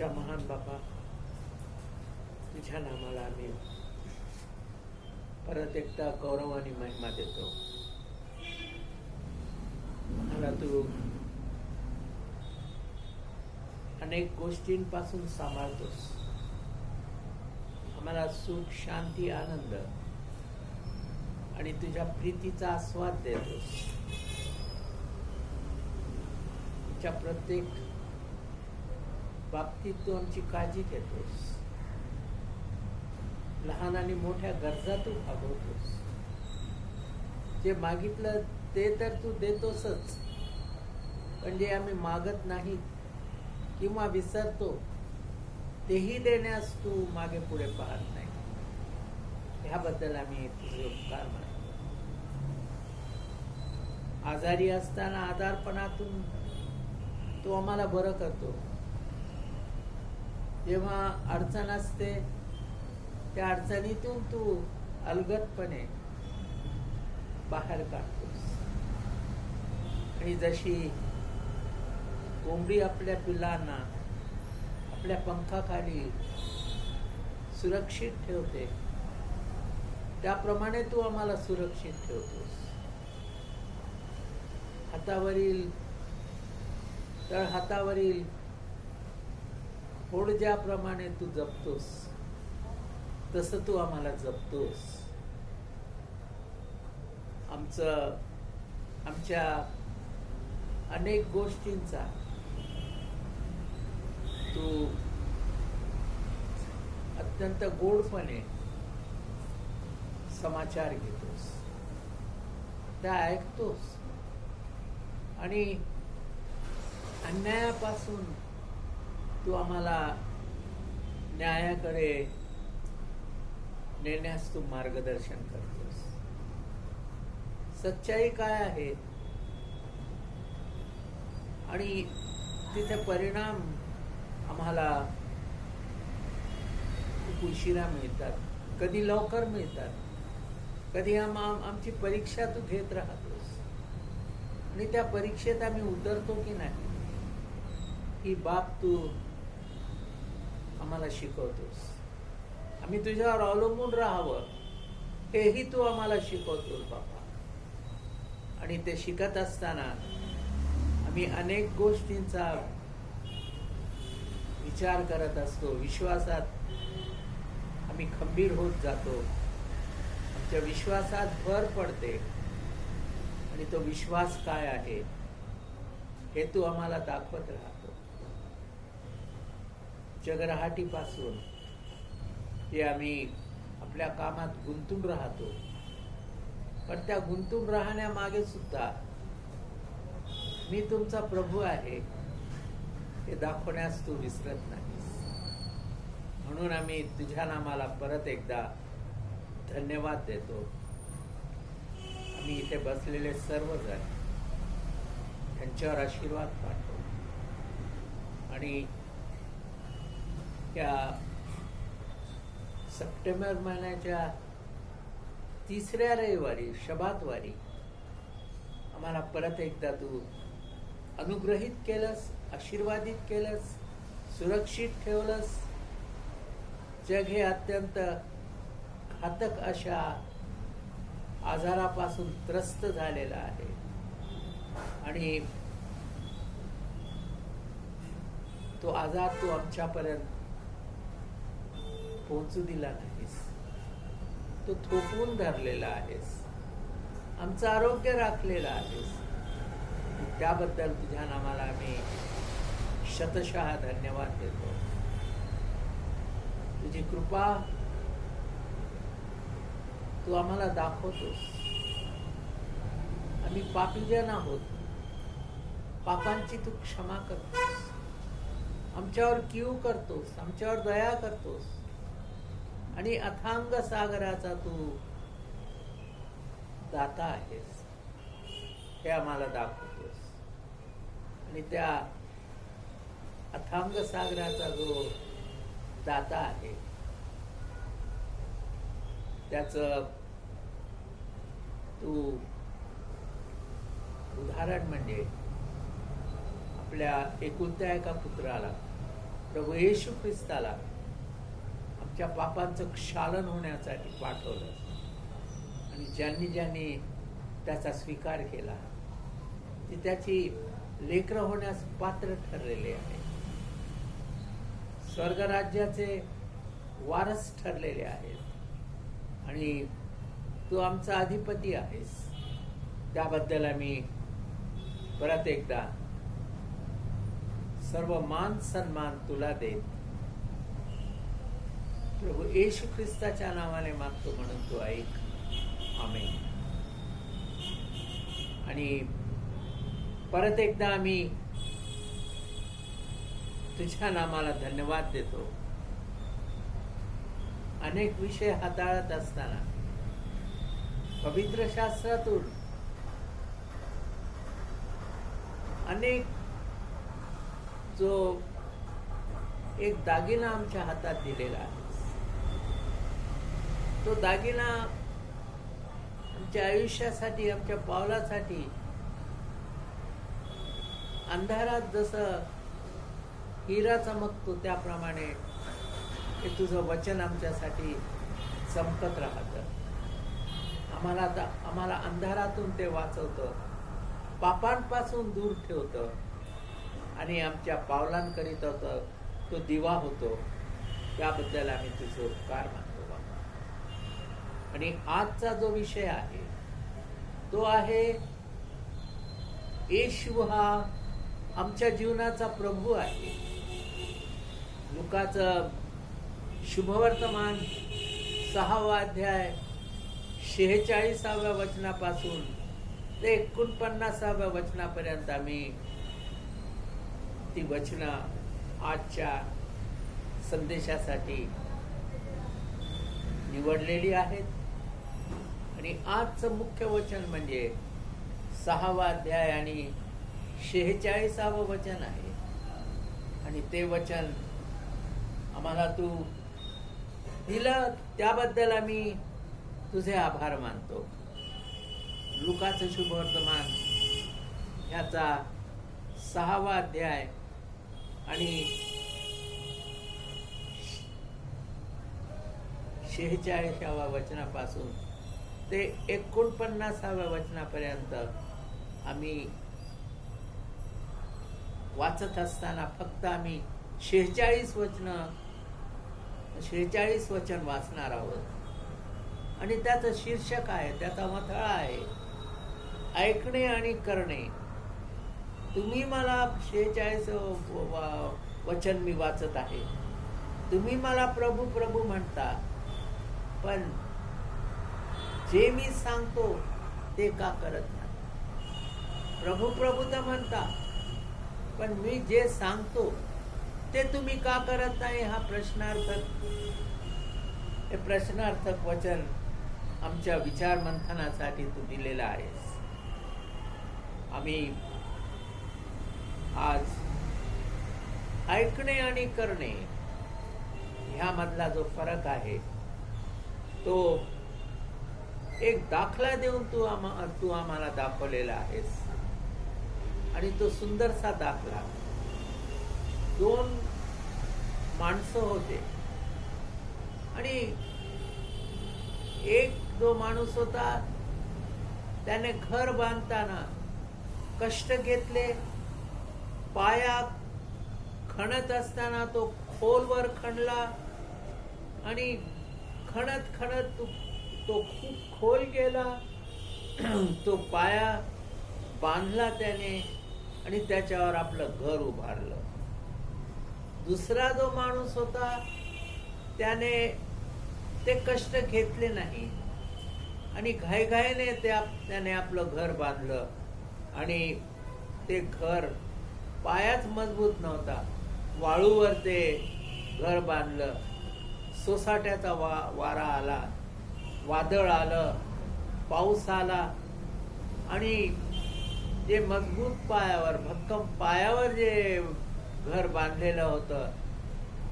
आमच्या महान बापा, तुझ्या नामाला आम्ही परत एकदा गौरव आणि महिमा देतो. आम्हाला तू अनेक गोष्टींपासून सांभाळतोस. आम्हाला सुख, शांती, आनंद आणि तुझ्या प्रीतीचा आस्वाद देतोस. तुझ्या प्रत्येक बाबतीत तू आमची काळजी घेतोस. लहान आणि मोठ्या गरजा तू भागवतोस. जे मागितलं ते तर तू देतोसच, पण जे आम्ही मागत नाही किंवा विसरतो तेही देण्यास तू मागे पुढे पाहत नाही. ह्याबद्दल आम्ही तुझे उपकार मानतो. आजारी असताना आजारपणातून तू आम्हाला बरं करतो. जेव्हा अडचण असते त्या अडचणीतून तू अलगदपणे बाहेर काढतोस. आणि जशी कोंबडी आपल्या पिल्लांना आपल्या पंखाखाली सुरक्षित ठेवते, त्याप्रमाणे तू आम्हाला सुरक्षित ठेवतोस. तळहातावरील होड ज्याप्रमाणे तू जपतोस तसं तू आम्हाला जपतोस. आमच्या अनेक गोष्टींचा तू अत्यंत गोडपणे समाचार घेतोस, त्या ऐकतोस आणि अन्यायापासून तू आम्हाला न्यायाकडे नेण्यास तू मार्गदर्शन करतोस. सच्चाई काय आहे आणि तिथे परिणाम आम्हाला खूप उशिरा मिळतात, कधी लवकर मिळतात, कधी आमची परीक्षा तू घेत राहतोस आणि त्या परीक्षेत आम्ही उतरतो की नाही ही बाब तू आम्हाला शिकवतोस. आम्ही तुझ्यावर अवलंबून राहावं हेही तू आम्हाला शिकवतोस बाबा. आणि ते शिकत असताना आम्ही अनेक गोष्टींचा विचार करत असतो. विश्वासात आम्ही खंबीर होत जातो. आमच्या विश्वासात भर पडते आणि तो विश्वास काय आहे हे तू आम्हाला दाखवत राहतो. जगरहाटीपासून जे आम्ही आपल्या कामात गुंतून राहतो, पण त्या गुंतून राहण्यामागे सुद्धा मी तुमचा प्रभू आहे हे दाखवण्यास तू विसरत नाहीस. म्हणून आम्ही तुझ्या नामाला परत एकदा धन्यवाद देतो. आम्ही इथे बसलेले सर्वजण त्यांच्यावर आशीर्वाद पाठवतो आणि या सप्टेंबर महिन्याच्या 3ऱ्या रविवारी शबातवारी आम्हाला परत एकदा तू अनुग्रहित केलंस, आशीर्वादित केलंस, सुरक्षित ठेवलंस. जग हे अत्यंत घातक अशा आजारापासून त्रस्त झालेलं आहे आणि तो आजार तू आमच्यापर्यंत पोहोचू दिला नाहीस. तो थोपवून धरलेला आहेस, आमचं आरोग्य राखलेलं आहेस. त्याबद्दल तुझ्या नामाला आम्ही शतशः धन्यवाद देतो. तुझी कृपा तू आम्हाला दाखवतोस. आम्ही पापीजन आहोत, पापांची तू क्षमा करतोस, आमच्यावर कीव करतोस, आमच्यावर दया करतोस आणि अथांग सागराचा तू दाता आहेस हे आम्हाला दाखवतोस. आणि त्या अथांग सागराचा जो दाता आहे त्याचं तू उदाहरण म्हणजे आपल्या एकुलत्या एका पुत्राला प्रभू येशू ख्रिस्ताला आमच्या पापांचं क्षालन होण्यासाठी पाठवलं आणि ज्यांनी ज्यांनी त्याचा स्वीकार केला ते त्याची लेकरं होण्यास पात्र ठरलेले आहे, स्वर्गराज्याचे वारस ठरलेले आहेत आणि तू आमचा अधिपती आहेस. त्याबद्दल आम्ही परत एकदा सर्व मान सन्मान तुला देत प्रभू येशू ख्रिस्ताच्या नावाने मागतो म्हणून तू ऐक. आमेन. आणि परत एकदा आम्ही तुझ्या नामाला धन्यवाद देतो. अनेक विषय हाताळत असताना पवित्र शास्त्रातून अनेक जो एक दागिना आमच्या हातात दिलेला आहे, तो दागिना आमच्या आयुष्यासाठी, आमच्या पावलासाठी अंधारात जसं हिरा चमकतो त्याप्रमाणे हे तुझं वचन आमच्यासाठी चमकत राहतं. आम्हाला अंधारातून ते वाचवतं, पापांपासून दूर ठेवतं आणि आमच्या पावलांकरिता तो दिवा होतो. त्याबद्दल आम्ही तुझे उपकार मानतो बाबा. आणि आजचा जो विषय आहे तो आहे येशू हा आमच्या जीवनाचा प्रभू आहे. लुकाचं शुभवर्तमान 6वा अध्याय 46व्या वचनापासून ते 49व्या वचनापर्यंत आम्ही ती वचनं आजच्या संदेशासाठी निवडलेली आहेत. आणि आजचं मुख्य वचन म्हणजे 6वा अध्याय आणि 46वं वचन आहे. आणि ते वचन आम्हाला तू दिलं त्याबद्दल आम्ही तुझे आभार मानतो. लुकाचं शुभवर्तमान ह्याचा 6वा अध्याय आणि 46व्या वचनापासून ते 49व्या वचनापर्यंत आम्ही वाचत असताना फक्त आम्ही 46 वचन वाचणार आहोत. आणि त्याचं शीर्षक आहे, त्याचा मथळा आहे ऐकणे आणि करणे. तुम्ही मला 46 वचन मी वाचत आहे. तुम्ही मला प्रभू प्रभू म्हणता, पण जे मी सांगतो ते का करत नाही. प्रभू प्रभू तर म्हणता, पण मी जे सांगतो ते तुम्ही का करत नाही. हा प्रश्नार्थक वचन आमच्या विचार मंथनासाठी तू दिलेला आहेस. आम्ही आज ऐकणे आणि करणे ह्यामधला जो फरक आहे तो एक दाखला देऊन तू आम्हाला दाखवलेला आहेस. आणि तो सुंदरसा दाखला, 2 माणसं होते आणि एक जो माणूस होता त्याने घर बांधताना कष्ट घेतले. पाया खणत असताना तो खोलवर खणला आणि खणत खणत तो खूप खोल गेला. तो पाया बांधला त्याने आणि त्याच्यावर आपलं घर उभारलं. दुसरा जो माणूस होता त्याने ते कष्ट घेतले नाही आणि घाईघाईने त्याने आपलं घर बांधलं आणि ते घर पायाच मजबूत नव्हता, वाळूवर ते घर बांधलं. सोसाट्याचा वारा आला, वादळ आलं, पाऊस आला आणि जे मजबूत पायावर, भक्कम पायावर जे घर बांधलेलं होतं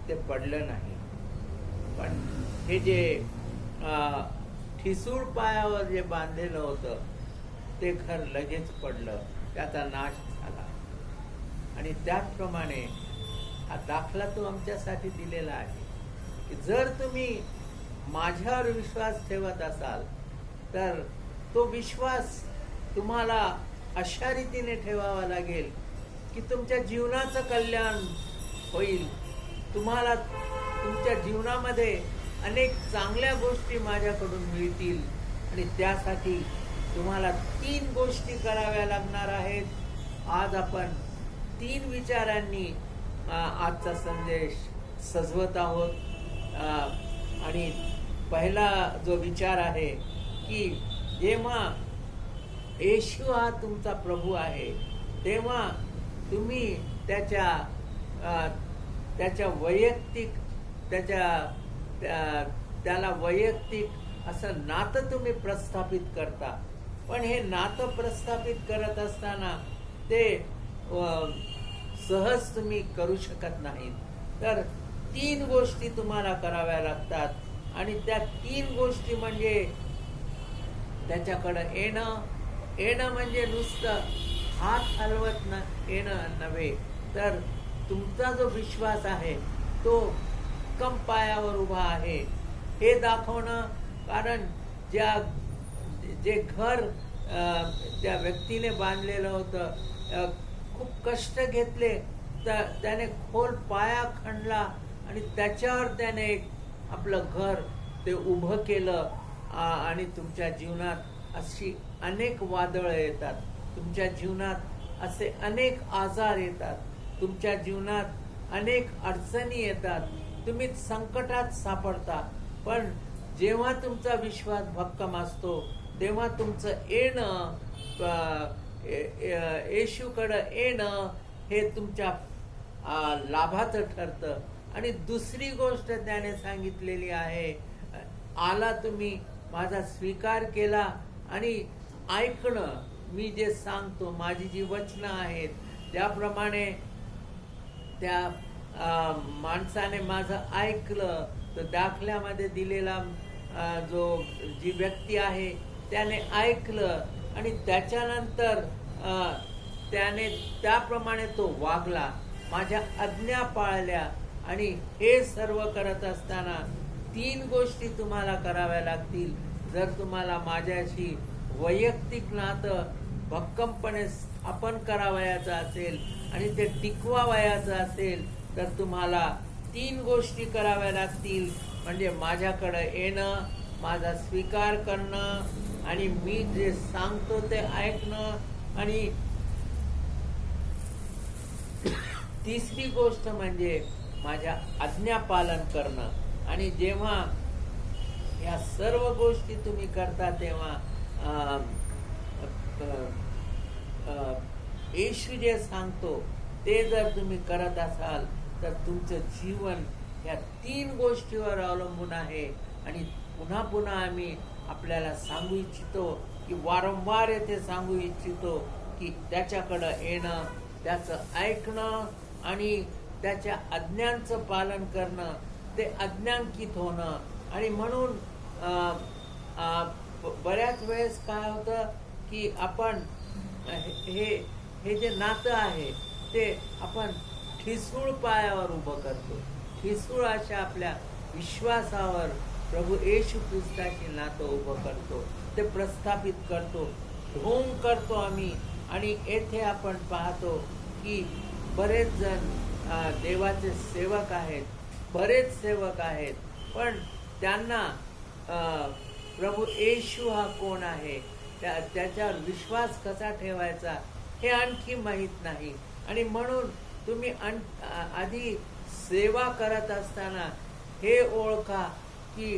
ते पडलं नाही. पण हे जे ठिसूळ पायावर जे बांधलेलं होतं ते घर लगेच पडलं, त्याचा नाश झाला. आणि त्याचप्रमाणे हा दाखला तो आमच्यासाठी दिलेला आहे की जर तुम्ही माझ्यावर विश्वास ठेवत असाल तर तो विश्वास तुम्हाला अशा रीतीने ठेवावा लागेल की तुमच्या जीवनाचं कल्याण होईल, तुम्हाला तुमच्या जीवनामध्ये अनेक चांगल्या गोष्टी माझ्याकडून मिळतील. आणि त्यासाठी तुम्हाला 3 गोष्टी कराव्या लागणार आहेत. आज आपण 3 विचारांनी आजचा संदेश सजवत आहोत. आणि पहिला जो विचार आहे की जेव्हा येशू हा तुमचा प्रभू आहे तेव्हा तुम्ही त्याच्या वैयक्तिक त्याला वैयक्तिक असं नातं तुम्ही प्रस्थापित करता. पण हे नातं प्रस्थापित करत असताना ते सहज तुम्ही करू शकत नाहीत. तर 3 गोष्टी तुम्हाला कराव्या लागतात. आणि त्या 3 गोष्टी म्हणजे त्याच्याकडं येणं म्हणजे नुसतं हात हलवत येणं नव्हे, तर तुमचा जो विश्वास आहे तो भक्कम पायावर उभा आहे हे दाखवणं. कारण जे घर त्या व्यक्तीने बांधलेलं होतं, खूप कष्ट घेतले, तर त्याने खोल पाया खणला आणि त्याच्यावर त्याने एक आपलं घर ते उभं केलं. आणि तुमच्या जीवनात अशी अनेक वादळं येतात, तुमच्या जीवनात असे अनेक आजार येतात, तुमच्या जीवनात अनेक अडचणी येतात, तुम्ही संकटात सापडता. पण जेव्हा तुमचा विश्वास भक्कम असतो तेव्हा तुमचं येणं, येशूकडं येणं हे तुमच्या लाभाचं ठरतं. आणि दुसरी गोष्ट त्याने सांगितलेली आहे, आला तुम्ही माझा स्वीकार केला आणि ऐकणं, मी जे सांगतो, माझी जी वचनं आहेत त्याप्रमाणे त्या माणसाने माझं ऐकलं. तर दाखल्यामध्ये दिलेला जी व्यक्ती आहे त्याने ऐकलं आणि त्याच्यानंतर त्याने त्याप्रमाणे तो वागला, माझ्या आज्ञा पाळल्या. आणि हे सर्व करत असताना 3 गोष्टी तुम्हाला कराव्या लागतील. जर तुम्हाला माझ्याशी वैयक्तिक नातं भक्कमपणे स्थापन करावयाचं असेल आणि ते टिकवावयाचं असेल तर तुम्हाला 3 गोष्टी कराव्या लागतील. म्हणजे माझ्याकडे येणं, माझा स्वीकार करणं आणि मी जे सांगतो ते ऐकणं. आणि तिसरी गोष्ट म्हणजे माझ्या आज्ञापालन करणं. आणि जेव्हा या सर्व गोष्टी तुम्ही करता तेव्हा येशू जे सांगतो ते जर तुम्ही करत असाल तर तुमचं जीवन या 3 गोष्टीवर अवलंबून आहे. आणि पुन्हा पुन्हा आम्ही आपल्याला सांगू इच्छितो की वारंवार येथे सांगू इच्छितो की त्याच्याकडं येणं, त्याचं ऐकणं आणि त्याच्या आज्ञांचं पालन करणं, ते आज्ञांकित होणं. आणि म्हणून बऱ्याच वेळेस काय होतं की आपण हे जे नातं आहे ते आपण ठिसूळ पायावर उभं करतो. ठिसूळ अशा आपल्या विश्वासावर प्रभू येशू ख्रिस्ताचे नातं उभं करतो, ते प्रस्थापित करतो, ढोंग करतो आम्ही. आणि येथे आपण पाहतो की बरेच जण देवाचे सेवक आहेत, बरेच सेवक आहेत, पण त्यांना प्रभू येशू हा कोण आहे, त्याच्यावर विश्वास कसा ठेवायचा हे आणखी माहीत नाही. आणि म्हणून तुम्ही आधी सेवा करत असताना हे ओळखा की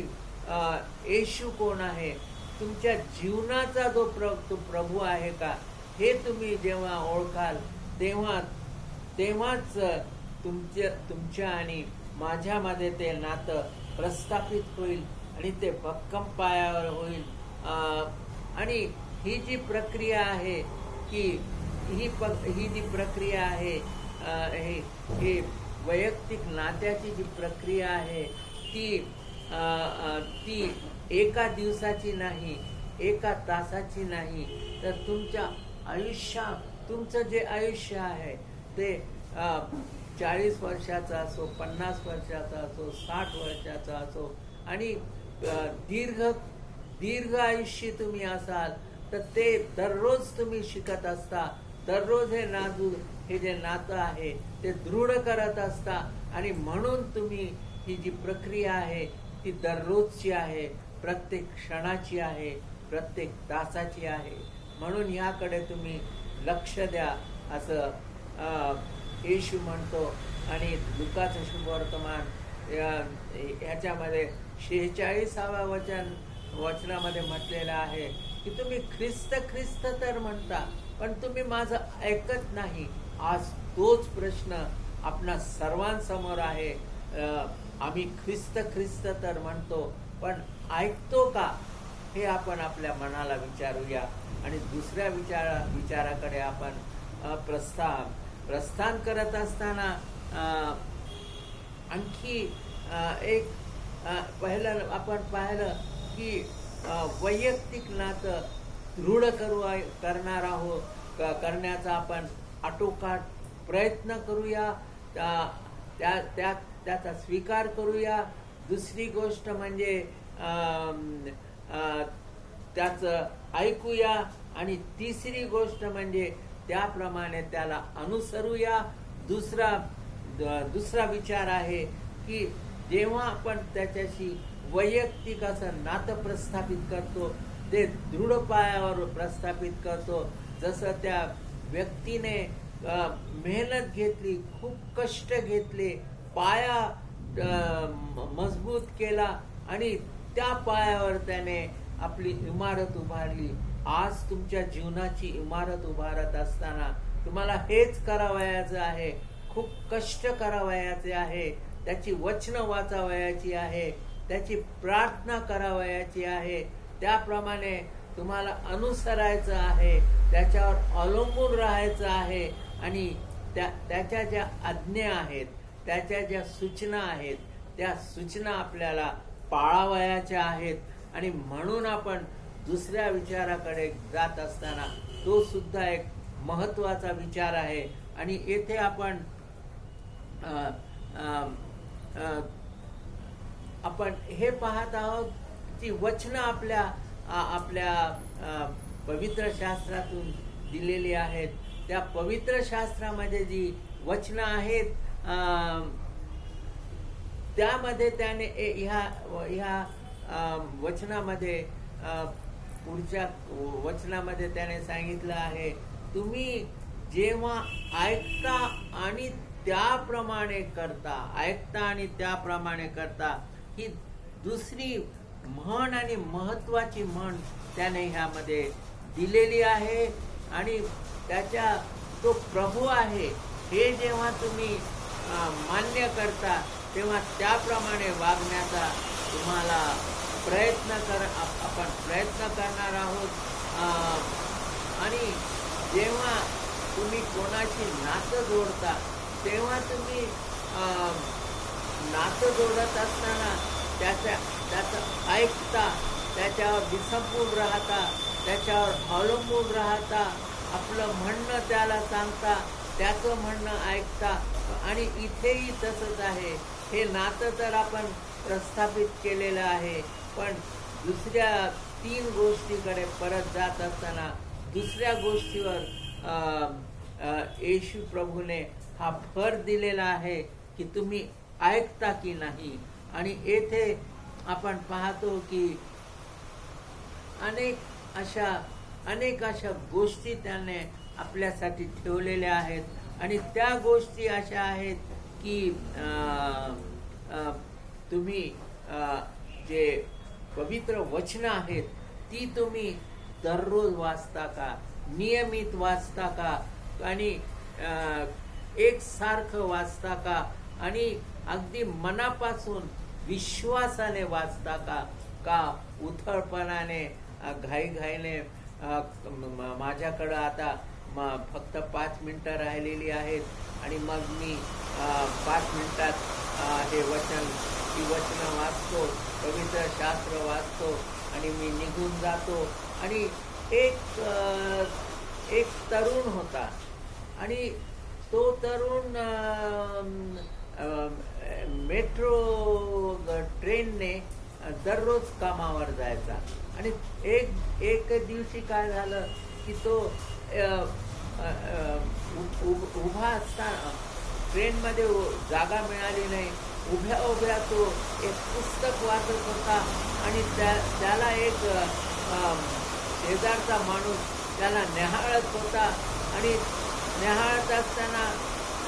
येशू कोण आहे, तुमच्या जीवनाचा जो तो प्रभू आहे का, हे तुम्ही जेव्हा ओळखाल तेव्हाच तुमच्या आणि माझ्यामध्ये ते नातं प्रस्थापित होईल आणि ते भक्कम पायावर होईल. आणि ही जी प्रक्रिया आहे की ही जी प्रक्रिया आहे, हे वैयक्तिक नात्याची जी प्रक्रिया आहे ती एका दिवसाची नाही, एका तासाची नाही, तर तुमचं जे आयुष्य आहे ते 40 वर्षाचा असो, 50 वर्षाचा असो, 60 वर्षाचा असो, आणि दीर्घ दीर्घ आयुष्य तुम्ही असाल, तर ते दररोज तुम्ही शिकत असता. दररोज हे जे नातं आहे ते दृढ करत असता. आणि म्हणून तुम्ही ही जी प्रक्रिया आहे ती दररोजची आहे, प्रत्येक क्षणाची आहे, प्रत्येक तासाची आहे. म्हणून याकडे तुम्ही लक्ष द्या, असं येशू म्हणतो. आणि लुकाचं शुभवर्तमान ह्याच्यामध्ये 46व्या वचनामध्ये म्हटलेलं आहे की तुम्ही ख्रिस्त ख्रिस्त तर म्हणता, पण तुम्ही माझं ऐकत नाही. आज तोच प्रश्न आपणा सर्वांसमोर आहे. आम्ही ख्रिस्त ख्रिस्त तर म्हणतो, पण ऐकतो का, हे आपण आपल्या मनाला विचारूया. आणि दुसऱ्या विचाराकडे आपण प्रस्थान करत असताना आणखी एक पहिलं आपण पाहिलं की वैयक्तिक नातं दृढ करण्याचा आपण आटोकाट प्रयत्न करूया, त्याचा स्वीकार करूया. दुसरी गोष्ट म्हणजे त्याचं ऐकूया. आणि तिसरी गोष्ट म्हणजे त्याप्रमाणे त्याला अनुसरूया. दुसरा विचार आहे की जेव्हा आपण त्याच्याशी वैयक्तिक असं नातं प्रस्थापित करतो, ते दृढ पायावर प्रस्थापित करतो. जसं त्या व्यक्तीने मेहनत घेतली, खूप कष्ट घेतले, पाया मजबूत केला आणि त्या पायावर त्याने आपली इमारत उभारली. आज तुमच्या जीवनाची इमारत उभारत असताना तुम्हाला हेच करावयाचं आहे, खूप कष्ट करावयाचे आहे, त्याची वचनं वाचावयाची आहे, त्याची प्रार्थना करावयाची आहे, त्याप्रमाणे तुम्हाला अनुसरायचं आहे, त्याच्यावर अवलंबून राहायचं आहे. आणि त्याच्या ज्या आज्ञा आहेत, त्याच्या ज्या सूचना आहेत, त्या सूचना आपल्याला पाळावयाच्या आहेत. आणि म्हणून आपण दुसऱ्या विचाराकडे जात असताना तो सुद्धा एक महत्वाचा विचार आहे. आणि येथे आपण हे पाहत आहोत की वचनं आपल्या पवित्र शास्त्रातून दिलेली आहेत. त्या पवित्र शास्त्रामध्ये जी वचनं आहेत, त्यामध्ये त्याने ह्या वचनामध्ये पुढच्या वचनामध्ये त्याने सांगितलं आहे, तुम्ही जेव्हा ऐकता आणि त्याप्रमाणे करता, ही दुसरी म्हण आणि महत्वाची म्हण त्याने ह्यामध्ये दिलेली आहे. आणि तो प्रभू आहे हे जेव्हा तुम्ही मान्य करता, तेव्हा त्याप्रमाणे वागण्याचा तुम्हाला आपण प्रयत्न करणार आहोत. आणि जेव्हा तुम्ही कोणाशी नातं जोडता, तेव्हा तुम्ही नातं जोडत असताना त्याचं ऐकता, त्याच्यावर विसंपून राहता, त्याच्यावर अवलंबून राहता, आपलं म्हणणं त्याला सांगता, त्याचं म्हणणं ऐकता. आणि इथेही तसंच आहे. हे नातं तर आपण प्रस्थापित केलेलं आहे, पण दुसऱ्या 3 गोष्टीकडे परत जात असताना दुसऱ्या गोष्टीवर येशू प्रभूने हा भर दिलेला आहे की तुम्ही ऐकता की नाही. आणि येथे आपण पाहतो की अनेक अशा गोष्टी त्याने आपल्यासाठी ठेवलेल्या आहेत. आणि त्या गोष्टी अशा आहेत की तुम्ही जे पवित्र वचनं आहेत ती तुम्ही दररोज वाचता का, नियमित वाचता का, आणि एकसारखं वाचता का, आणि अगदी मनापासून विश्वासाने वाचता का उथळपणाने घाईघाईने माझ्याकडं आता फक्त 5 मिनिटं राहिलेली आहेत आणि मग मी 5 मिनिटात ही वचनं वाचतो, पवित्र शास्त्र वाचतो आणि मी निघून जातो. आणि एक तरुण होता आणि तो तरुण मेट्रो ट्रेनने दररोज कामावर जायचा. आणि एक दिवशी काय झालं की तो उभा असताना ट्रेनमध्ये जागा मिळाली नाही. उभ्या उभ्या तो एक पुस्तक वाचत होता आणि त्याला एक शेजारचा माणूस त्याला निहाळत होता. आणि निहाळत असताना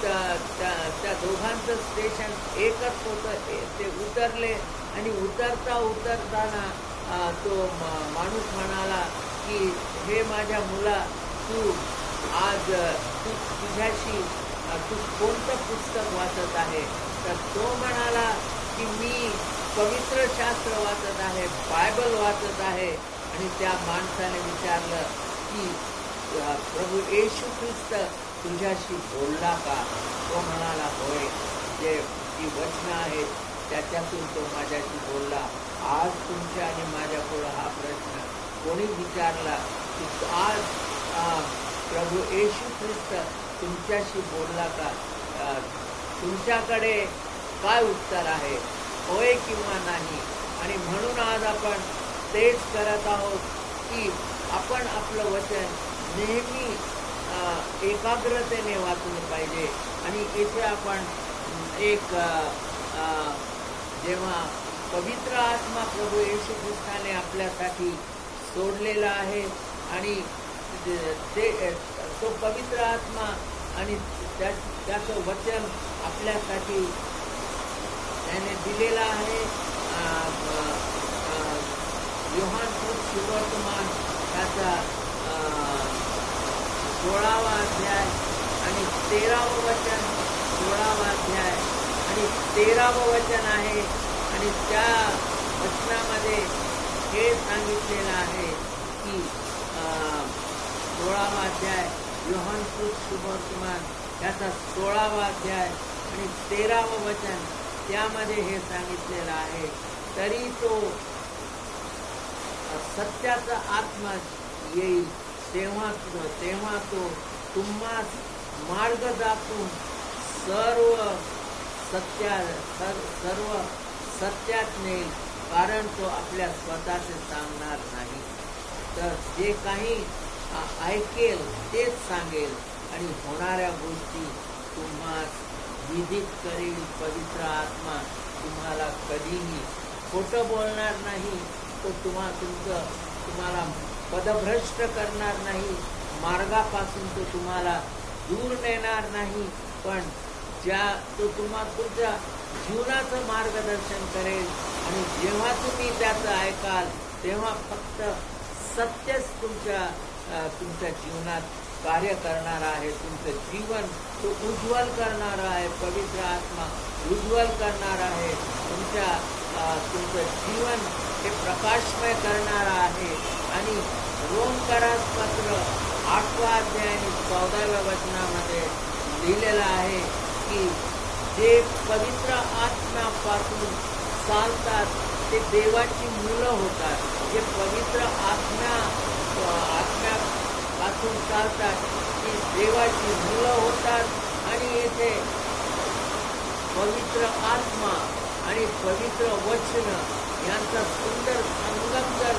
त्या दोघांचं स्टेशन एकच होतं. ते उतरले आणि उतरताना तो माणूस म्हणाला की हे माझ्या मुला, तू आज तुझ्याशी तू कोणतं पुस्तक वाचत आहे? तर तो म्हणाला की मी पवित्र शास्त्र वाचत आहे, बायबल वाचत आहे. आणि त्या माणसाने विचारलं की प्रभू येशू ख्रिस्त तुझ्याशी बोलला का? तो म्हणाला होय, जे जी वचनं आहेत त्याच्यातून तो माझ्याशी बोलला. आज तुमच्या आणि माझ्यापुढं हा प्रश्न कोणी विचारला की आज प्रभू येशू ख्रिस्त तुमच्याशी बोलला का? तुमच्याकडे काय उत्तर आहे, होय किंवा नाही? आणि म्हणून आज आपण तेच करत आहोत की आपण आपलं वचन नेहमी एकाग्रतेने वाचलं पाहिजे. आणि इथे आपण एक जेव्हा पवित्र आत्मा प्रभू येशू ख्रिस्ताने आपल्यासाठी सोडलेला आहे आणि तो पवित्र आत्मा आणि त्याचं वचन आपल्यासाठी त्याने दिलेलं आहे. योहान सुवर्तमान त्याचा 16वा अध्याय आणि 13वं वचन, 16वा अध्याय आणि 13वं वचन आहे. आणि त्या वचनामध्ये हे सांगितलेलं आहे की 16वा अध्याय योहान सुवर्तमान त्याचा 16वा अध्याय आणि 13वं वचन, त्यामध्ये हे सांगितलेलं आहे, तरी तो सत्याचा आत्मा येईल तेव्हा तो तुम्हास मार्ग दाखवून सर्व सत्यात नेईल, कारण तो आपल्या स्वतःचे सांगणार नाही, तर जे काही ऐकेल तेच सांगेल आणि होणाऱ्या गोष्टी तुम्हास विधित करेल. पवित्र आत्मा तुम्हाला कधीही खोटं बोलणार नाही. तो तुम्हाला पदभ्रष्ट करणार नाही, मार्गापासून तो तुम्हाला दूर नेणार नाही, पण तो तुमच्या जीवनाचं मार्गदर्शन करेल. आणि जेव्हा तुम्ही त्याचं ऐकाल तेव्हा फक्त सत्यच तुमच्या जीवनात कार्य करणार आहे. तुमचं जीवन तो उज्ज्वल करणार आहे. पवित्र आत्मा उज्ज्वल करणार आहे. तुमचं जीवन हे प्रकाशमय करणार आहे. आणि रोमकरास पत्र 8वा अध्याय आणि 14व्या वचनामध्ये लिहिलेलं आहे की जे पवित्र आत्म्यापासून चालतात ते देवाची मुलं होतात. जे पवित्र आत्म्यापासून चालतात ती देवाची मुलं होतात. आणि येथे पवित्र आत्मा आणि पवित्र वचन यांचा सुंदर संगम जर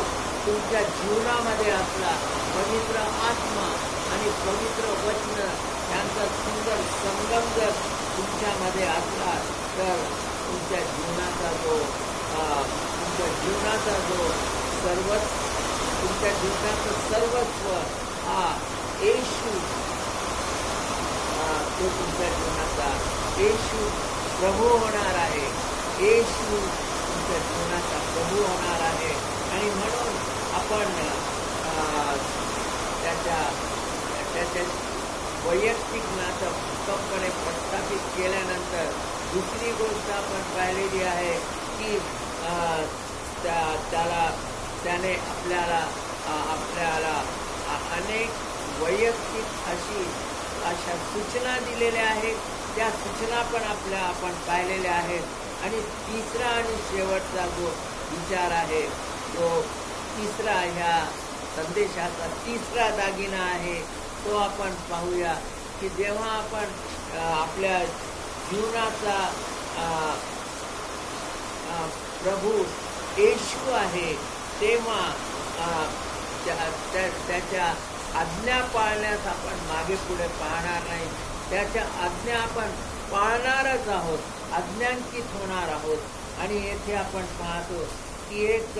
तुमच्या जीवनामध्ये असला, पवित्र आत्मा आणि पवित्र वचन यांचा सुंदर संगम जर तुमच्यामध्ये असला, तर तुमच्या जीवनाचा जो तुमच्या जीवनाचं सर्वस्व हा येशू, तो तुमच्या जीवनाचा येशू प्रभू होणार आहे. येशू तुमच्या जीवनाचा प्रभू होणार आहे. आणि म्हणून आपण त्याच्या वैयक्तिक नातं भक्कमपणे प्रस्थापित केल्यानंतर दुसरी गोष्ट आपण पाहिलेली आहे की त्याने आपल्याला अनेक वैयक्तिक अशा सूचना दिलेल्या आहेत. त्या सूचना पण आपण पाहिलेल्या आहेत. आणि तिसरा आणि शेवटचा जो विचार आहे, जो तिसरा ह्या संदेशाचा तिसरा दागिना आहे, तो आपण पाहूया की जेव्हा आपण आपल्या जीवनाचा प्रभू येशू आहे, तेव्हा त्याच्या आज्ञा पाळण्यास आपण मागे पुढे पाहणार नाही. त्याच्या आज्ञा आपण पाळणारच आहोत, आज्ञांकित होणार आहोत. आणि येथे आपण पाहतो की एक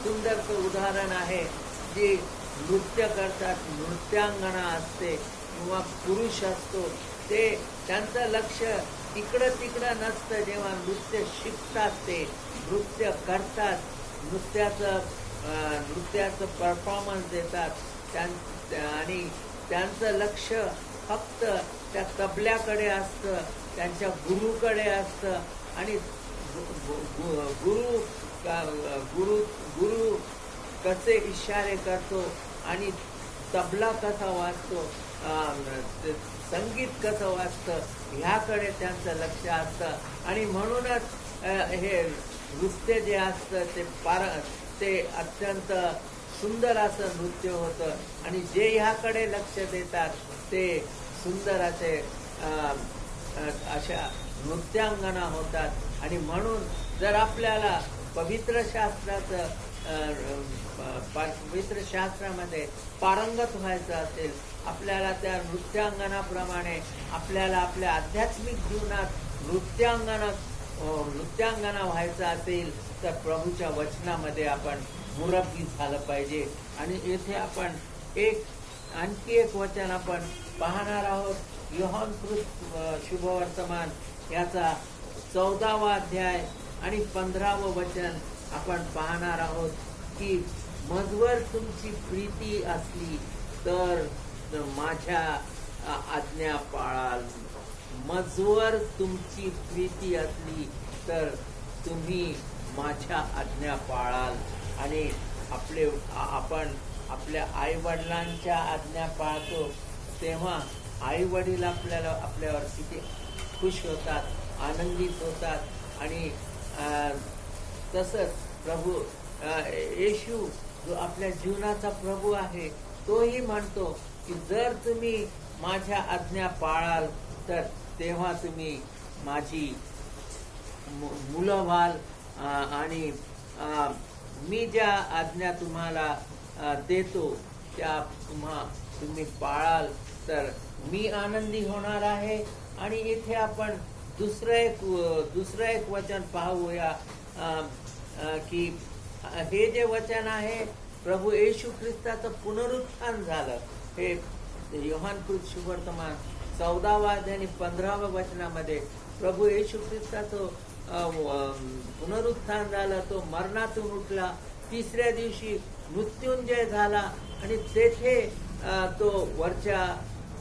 सुंदरचं उदाहरण आहे. जी नृत्य करतात, नृत्यांगना असते किंवा पुरुष असतो, ते त्यांचं लक्ष इकडं तिकडं नसतं. जेव्हा नृत्य शिकतात, ते नृत्य करतात, नृत्याचं परफॉर्मन्स देतात आणि त्यांचं लक्ष फक्त त्या तबल्याकडे असतं, त्यांच्या गुरुकडे असतं. आणि गुरु कसे इशारे करतो आणि तबला कसा वाजतो, संगीत कसं वाजतं, ह्याकडे त्यांचं लक्ष असतं. आणि म्हणूनच हे नृत्य जे असतं ते अत्यंत सुंदर असं नृत्य होतं. आणि जे ह्याकडे लक्ष देतात ते सुंदर असे अशा नृत्यांगना होतात. आणि म्हणून जर आपल्याला पवित्र शास्त्रामध्ये पारंगत व्हायचं असेल, आपल्याला त्या नृत्यांगनाप्रमाणे आपल्याला आपल्या आध्यात्मिक जीवनात नृत्यांगना व्हायचं असेल, तर प्रभूच्या वचनामध्ये आपण मुरब्बी झालं पाहिजे. आणि येथे आपण आणखी एक वचन आपण पाहणार आहोत. योहान शुभवर्तमान याचा 14वा अध्याय आणि 15वं वचन आपण पाहणार आहोत की मजवर तुमची प्रीती असली तर माझ्या आज्ञा पाळाल. मजवर तुमची प्रीती असली तर तुम्ही माझ्या आज्ञा पाळाल. आणि आपण आपल्या आई वडिलांच्या आज्ञा पाळतो, तेव्हा आई वडील आपल्यावर किती खुश होतात, आनंदित होतात. आणि तसंच प्रभू येशू जो आपल्या जीवनाचा प्रभू आहे, तोही म्हणतो की जर तुम्ही माझ्या आज्ञा पाळाल तर तेव्हा तुम्ही माझी मुलं व्हाल. आणि मी ज्या आज्ञा तुम्हाला देतो त्या तुम्ही पाळाल तर मी आनंदी होणार आहे. आणि इथे आपण दुसरं एक वचन पाहूया की हे जे वचन आहे प्रभू येशू ख्रिस्ताचं पुनरुत्थान झालं. हे योहान शुभवर्तमान 14वा अध्याय आणि 15व्या वचनामध्ये प्रभू येशू ख्रिस्ताचं पुनरुत्थान झालं. तो मरणातून उठला, तिसऱ्या दिवशी मृत्युंजय झाला. आणि तेथे तो वरच्या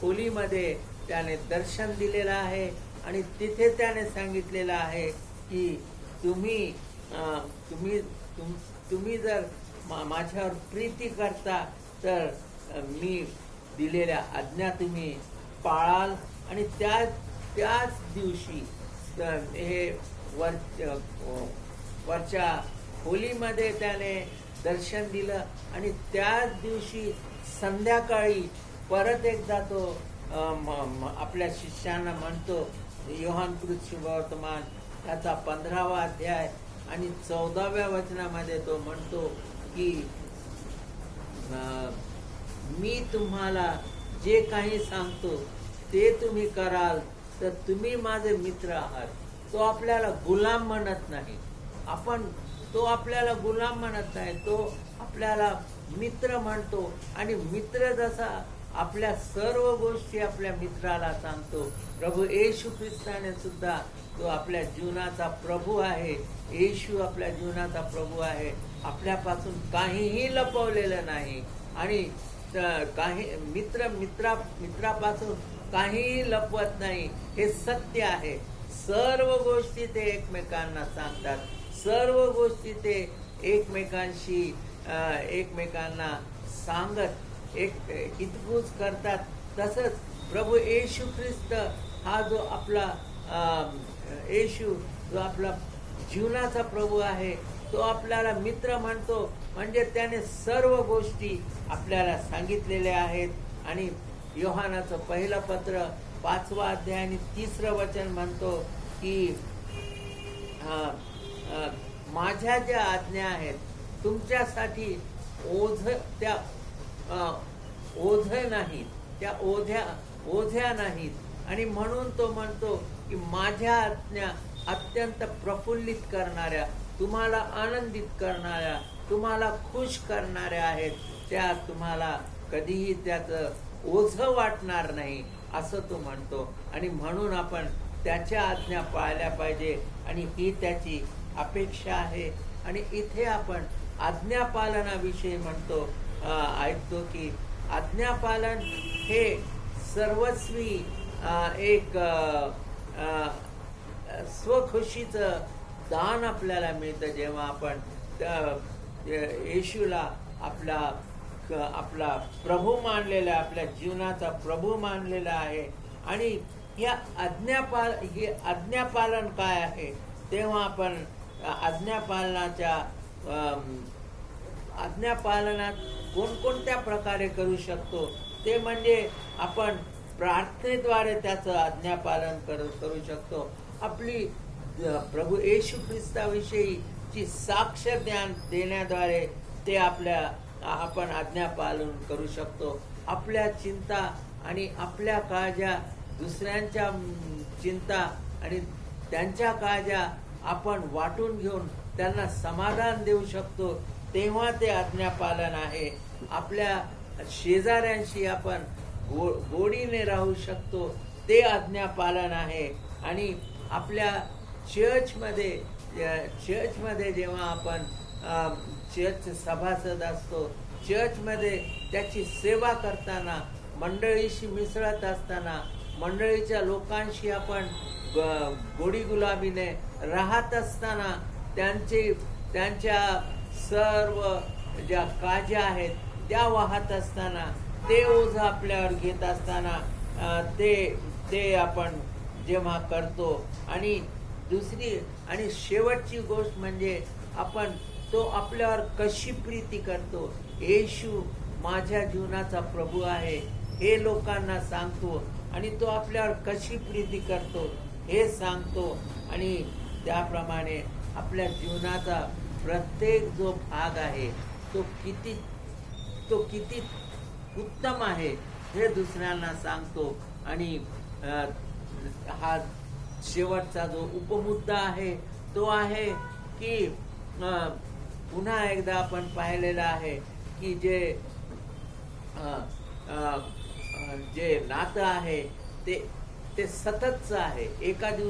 खोलीमध्ये त्याने दर्शन दिलेलं आहे. आणि तिथे त्याने सांगितलेलं आहे की तुम्ही जर माझ्यावर प्रीती करता तर मी दिलेल्या आज्ञा तुम्ही पाळाल. आणि त्याच दिवशी हे वरच्या खोलीमध्ये त्याने दर्शन दिलं. आणि त्याच दिवशी संध्याकाळी परत एकदा तो आपल्या शिष्यांना म्हणतो. योहान शुभवर्तमान त्याचा 15वा अध्याय आणि 14व्या वचनामध्ये तो म्हणतो की मी तुम्हाला जे काही सांगतो ते तुम्ही कराल तर तुम्ही माझे मित्र आहात. तो आपल्याला गुलाम म्हणत नाही. तो आपल्याला गुलाम म्हणत नाही, तो आपल्याला मित्र म्हणतो. आणि मित्र जसा आपल्या सर्व गोष्टी आपल्या मित्राला सांगतो, प्रभू येशू ख्रिस्ताने सुद्धा तो आपल्या जीवनाचा प्रभू आहे. येशू आपल्या जीवनाचा प्रभू आहे. आपल्यापासून काहीही लपवलेलं नाही. आणि काही मित्रापासून काहीही लपवत नाही. हे सत्य आहे. सर्व गोष्टी ते एकमेकांना सांगतात. सर्व गोष्टी ते एकमेकांना सांगत हितगुज करतात. तसंच प्रभू येशू ख्रिस्त हा जो आपला येशू जो आपला जीवनाचा प्रभू आहे, तो आपल्याला मित्र म्हणतो. म्हणजे त्याने सर्व गोष्टी आपल्याला सांगितलेल्या आहेत. आणि योहानाचं पहिलं पत्र 5वा अध्याय आणि 3रं वचन म्हणतो की माझ्या ज्या आज्ञा आहेत तुमच्यासाठी ओझ त्या ओझ नाहीत, त्या ओझ्या नाहीत. आणि म्हणून तो म्हणतो की माझ्या आज्ञा अत्यंत प्रफुल्लित करणाऱ्या, तुम्हाला आनंदित करणाऱ्या, तुम्हाला खुश करणाऱ्या आहेत. त्या तुम्हाला कधीही त्याचं ओझं वाटणार नाही असं तो म्हणतो. आणि म्हणून आपण त्याच्या आज्ञा पाळल्या पाहिजे आणि ही त्याची अपेक्षा आहे. आणि इथे आपण आज्ञापालनाविषयी म्हणतो, ऐकतो की आज्ञापालन हे सर्वस्वी एक स्वखुशीचं दान आपल्याला मिळतं जेव्हा आपण येशूला आपला प्रभू मानलेला, आपल्या जीवनाचा प्रभू मानलेला आहे. आणि हे आज्ञापालन काय आहे, तेव्हा आपण आज्ञापालनात कोणकोणत्या प्रकारे करू शकतो, ते म्हणजे आपण प्रार्थनेद्वारे त्याचं आज्ञापालन करू शकतो. आपली प्रभू येशू ख्रिस्ताविषयीची साक्ष देण्याद्वारे ते आपण आज्ञापालन करू शकतो. आपल्या चिंता आणि आपल्या काळज्या, दुसऱ्यांच्या चिंता आणि त्यांच्या काळज्या आपण वाटून घेऊन त्यांना समाधान देऊ शकतो, तेव्हा ते आज्ञापालन आहे. आपल्या शेजाऱ्यांशी आपण गोडीने राहू शकतो, ते आज्ञापालन आहे. आणि आपल्या चर्चमध्ये जेव्हा आपण चर्च सभासद असतो, चर्चमध्ये त्याची सेवा करताना, मंडळीशी मिसळत असताना, मंडळीच्या लोकांशी आपण गोडी गुलाबीने राहत असताना, त्यांच्या सर्व ज्या काळज्या आहेत त्या वाहत असताना, ते ओझं आपल्यावर घेत असताना ते आपण जेव्हा करतो. आणि दुसरी आणि शेवटची गोष्ट म्हणजे आपण तो आपल्यावर कशी प्रीती करतो. येशू माझ्या जीवनाचा प्रभू आहे हे लोकांना सांगतो आणि तो आपल्यावर कशी प्रीती करतो हे सांगतो. आणि त्याप्रमाणे आपल्या जीवनाचा प्रत्येक जो भाग आहे तो किती उत्तम आहे हे दुसऱ्यांना सांगतो. आणि हा शेवटचा जो उपमुद्दा आहे तो आहे की पुन्हा एकदा आपण पाहिलेलं आहे की जे नातं आहे ते सततचं आहे. एका दिवसात